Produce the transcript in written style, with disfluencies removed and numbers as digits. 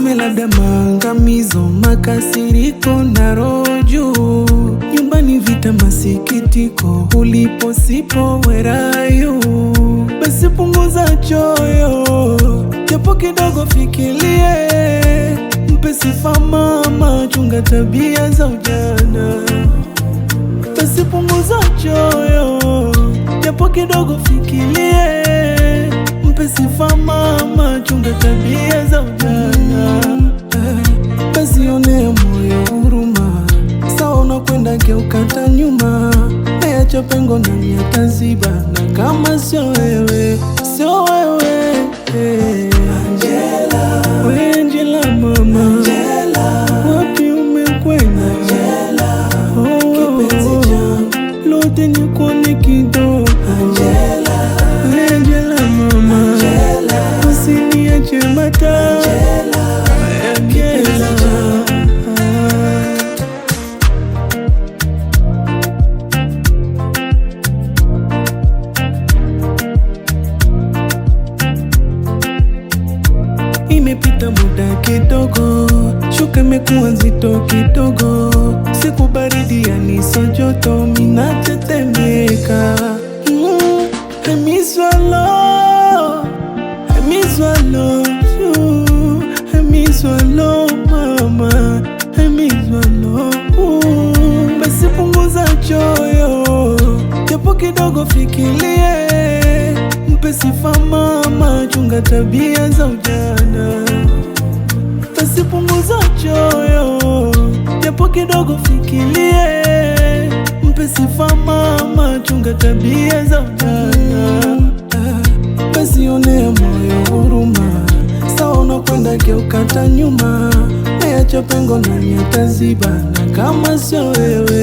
Tuseme labda maangamizo, makasiriko na rojo, nyumbani vita, masikitiko, ulipo sipo werayo. Basi punguza choyo, japo kidogo fikirie, mpe sifa mama, chunga tabia za ujana. Basi punguza choyo, japo kidogo fikirie, mpe sifa mama, chunga tabia za ujana. Basi onea moyo huruma, sawa unakwenda geukata nyuma, acha pengo nani ataziba, na kama sio wewe, sio wewe. Angela, we Angela mama, Angela, wapi umekwenda Angela? Kipenzi changu, lote nikuone kidogo Angela, we Angela mama, Angela, usiniache mata Angela, Angela. Imepita muda kidogo, shuka imekuwa nzito kidogo, siku baridi yaniso joto, mina tetemeka. I miss you a lot, I miss you a lot, I miss you a lot mama, I miss you a lot. Basi punguza choyo, japo kidogo fikirie, mpe sifa mama, chunga tabia za ujana. Basi punguza choyo, japo kidogo fikirie, mpe sifa mama, chunga tabia za ujana. Basi onea moyo huruma, sawa unakwenda geukata nyuma, acha pengo nani ataziba, na kama sio wewe